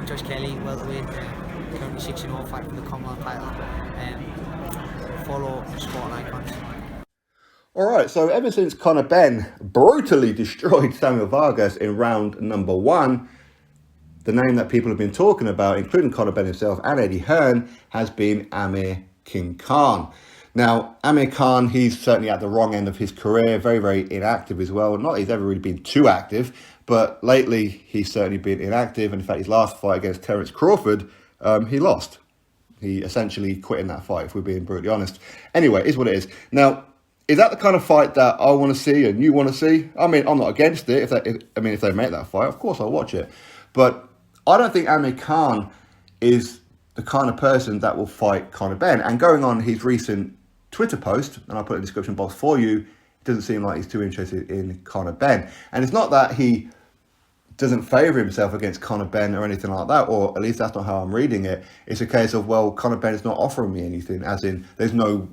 I'm Josh Kelly, welterweight, currently 6-0, fighting for the Commonwealth title. Follow Sport Icons. Alright, so ever since Conor Benn brutally destroyed Samuel Vargas in round number 1, the name that people have been talking about, including Conor Benn himself and Eddie Hearn, has been Amir Khan. Now, Amir Khan, he's certainly at the wrong end of his career, very, very inactive as well. Not that he's ever really been too active, but lately he's certainly been inactive. And in fact, his last fight against Terence Crawford, he lost. He essentially quit in that fight, if we're being brutally honest. Anyway, it's what it is. Now, is that the kind of fight that I want to see and you want to see? I mean, I'm not against it. If they make that fight, of course I'll watch it. But I don't think Amir Khan is the kind of person that will fight Conor Benn. And going on his recent Twitter post, and I'll put it in the description box for you, it doesn't seem like he's too interested in Conor Benn. And it's not that he doesn't favour himself against Conor Benn or anything like that, or at least that's not how I'm reading it. It's a case of, well, Conor Benn is not offering me anything, as in there's no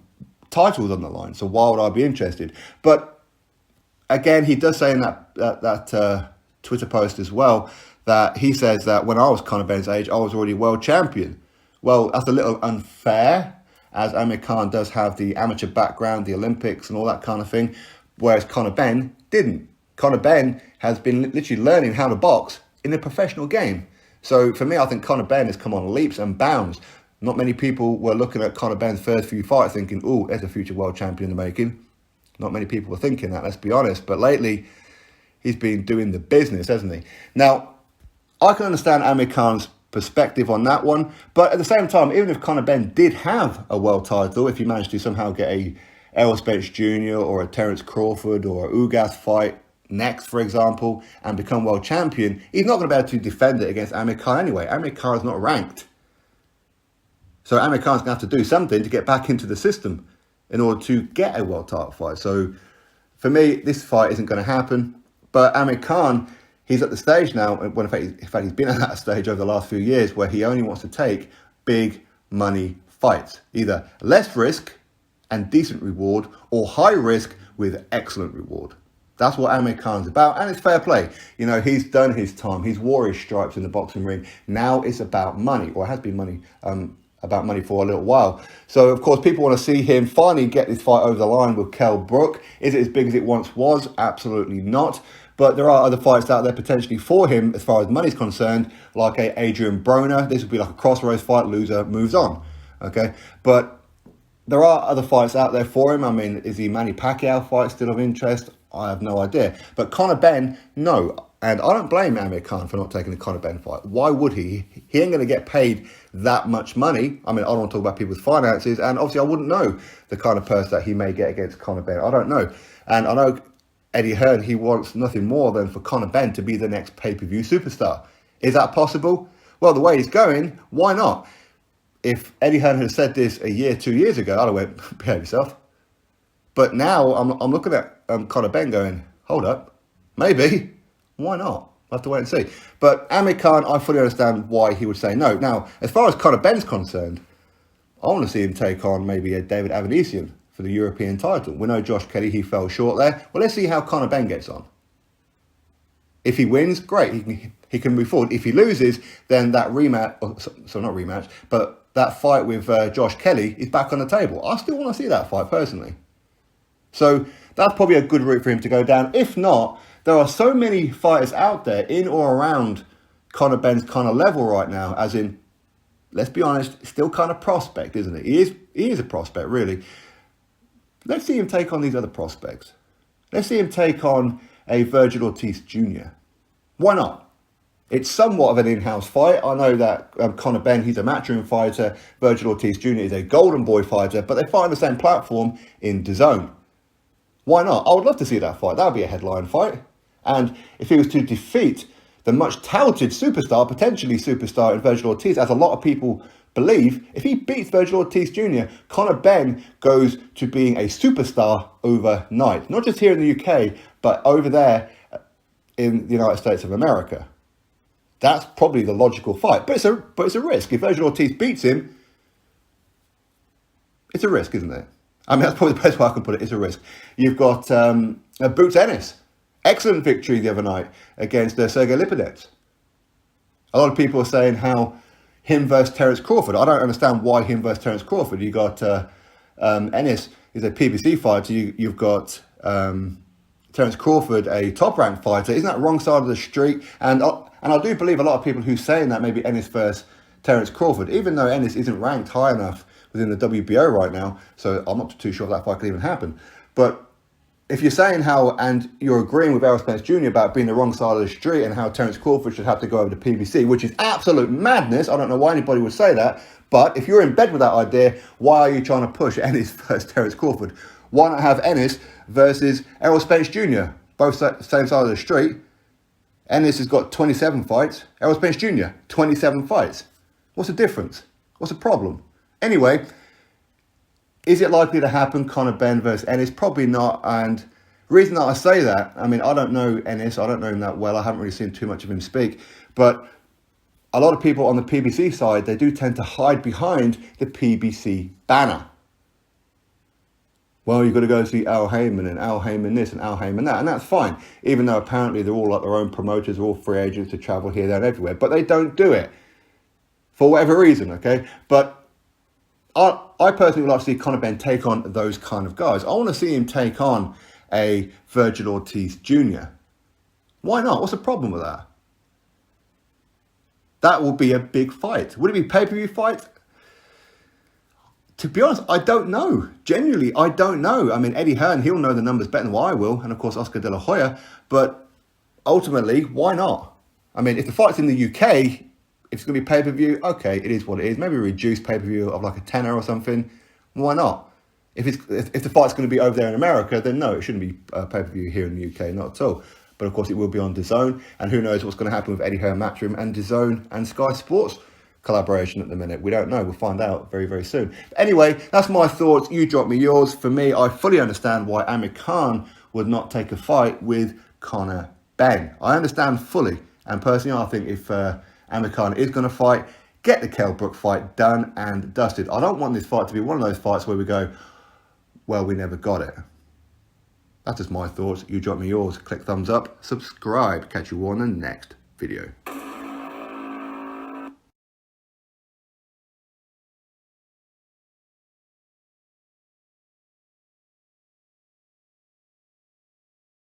titles on the line, so why would I be interested? But again, he does say in that Twitter post as well that he says that when I was Conor Benn's age, I was already world champion. Well, that's a little unfair, as Amir Khan does have the amateur background, the Olympics and all that kind of thing, whereas Conor Benn didn't. Conor Benn has been literally learning how to box in a professional game. So for me, I think Conor Benn has come on leaps and bounds. Not many people were looking at Conor Benn's first few fights thinking, oh, there's a future world champion in the making. Not many people were thinking that, let's be honest. But lately, he's been doing the business, hasn't he? Now, I can understand Amir Khan's perspective on that one. But at the same time, even if Conor Benn did have a world title, if he managed to somehow get a Errol Spence Jr. or a Terence Crawford or a Ugas fight next, for example, and become world champion, he's not going to be able to defend it against Amir Khan anyway. Amir Khan is not ranked. So Amir Khan's going to have to do something to get back into the system in order to get a world title fight. So for me, this fight isn't going to happen. But Amir Khan, he's at the stage now, when in fact he's been at that stage over the last few years, where he only wants to take big money fights. Either less risk and decent reward, or high risk with excellent reward. That's what Amir Khan's about, and it's fair play. You know, he's done his time. He's wore his stripes in the boxing ring. Now it's about money, or it has been money, about money for a little while. So, of course, people want to see him finally get this fight over the line with Kell Brook. Is it as big as it once was? Absolutely not. But there are other fights out there potentially for him as far as money's concerned, like a Adrian Broner. This would be like a crossroads fight. Loser moves on. Okay? But there are other fights out there for him. I mean, is the Manny Pacquiao fight still of interest? I have no idea. But Conor Benn, no. And I don't blame Amir Khan for not taking the Conor Benn fight. Why would he? He ain't going to get paid that much money. I mean, I don't want to talk about people's finances. And obviously, I wouldn't know the kind of purse that he may get against Conor Benn. I don't know. And I know Eddie Hearn, he wants nothing more than for Conor Benn to be the next pay-per-view superstar. Is that possible? Well, the way he's going, why not? If Eddie Hearn had said this a year, 2 years ago, I'd have went, behave yourself. But now I'm looking at Conor Benn going, hold up, maybe. Why not? I'll have to wait and see. But Amir Khan, I fully understand why he would say no. Now, as far as Conor Benn's concerned, I want to see him take on maybe a David Avanesian for the European title. We know Josh Kelly, he fell short there. Well, let's see how Conor Benn gets on. If he wins, great, he can move forward. If he loses, then that rematch, so not rematch, but that fight with Josh Kelly is back on the table. I still want to see that fight personally. So that's probably a good route for him to go down. If not, there are so many fighters out there in or around Conor Benn's kind of level right now, as in, let's be honest, still kind of prospect, isn't it? He is a prospect, really. Let's see him take on these other prospects. Let's see him take on a Virgil Ortiz Jr. Why not? It's somewhat of an in-house fight. I know that Conor Benn, he's a matchroom fighter. Virgil Ortiz Jr. is a golden boy fighter, but they fight on the same platform in DAZN. Why not? I would love to see that fight. That would be a headline fight. And if he was to defeat the much touted superstar, potentially superstar in Virgil Ortiz, as a lot of people believe, if he beats Virgil Ortiz Jr., Conor Benn goes to being a superstar overnight. Not just here in the UK, but over there in the United States of America. That's probably the logical fight. But it's a risk. If Virgil Ortiz beats him, it's a risk, isn't it? I mean, that's probably the best way I can put it. It's a risk. You've got Boots Ennis. Excellent victory the other night against Sergey Lipinets. A lot of people are saying how him versus Terence Crawford. I don't understand why him versus Terence Crawford. You got Ennis is a PBC fighter. You've got Terence Crawford, a top-ranked fighter. Isn't that wrong side of the street? And I do believe a lot of people who saying that maybe Ennis versus Terence Crawford, even though Ennis isn't ranked high enough within the WBO right now, so I'm not too sure if that fight could even happen. But if you're saying how, and you're agreeing with Errol Spence Jr. about being the wrong side of the street and how Terence Crawford should have to go over to PBC, which is absolute madness. I don't know why anybody would say that. But if you're in bed with that idea, why are you trying to push Ennis versus Terence Crawford? Why not have Ennis versus Errol Spence Jr.? Both same side of the street. Ennis has got 27 fights. Errol Spence Jr., 27 fights. What's the difference? What's the problem? Anyway, is it likely to happen, Conor Benn versus Ennis? Probably not. And the reason that I say that, I mean, I don't know Ennis. I don't know him that well. I haven't really seen too much of him speak. But a lot of people on the PBC side, they do tend to hide behind the PBC banner. Well, you've got to go see Al Heyman and Al Heyman this and Al Heyman that. And that's fine. Even though apparently they're all like their own promoters, they're all free agents to travel here, there and everywhere. But they don't do it. For whatever reason, okay? But I personally would like to see Conor Benn take on those kind of guys. I want to see him take on a Virgil Ortiz Jr. Why not? What's the problem with that? That will be a big fight. Would it be a pay-per-view fight? To be honest, I don't know. Genuinely, I don't know. I mean, Eddie Hearn, he'll know the numbers better than what I will. And of course, Oscar De La Hoya. But ultimately, why not? I mean, if the fight's in the UK, if it's going to be pay-per-view, okay, it is what it is. Maybe a reduced pay-per-view of like a tenner or something. Why not? If the fight's going to be over there in America, then no, it shouldn't be pay-per-view here in the UK, not at all. But of course, it will be on DAZN. And who knows what's going to happen with Eddie Hearn Matchroom and DAZN and Sky Sports collaboration at the minute. We don't know. We'll find out very, very soon. But anyway, that's my thoughts. You drop me yours. For me, I fully understand why Amir Khan would not take a fight with Conor Benn. I understand fully. And personally, I think if Amir Khan is going to fight, get the Kell Brook fight done and dusted. I don't want this fight to be one of those fights where we go, well, we never got it. That's just my thoughts. You drop me yours. Click thumbs up, subscribe. Catch you all in the next video.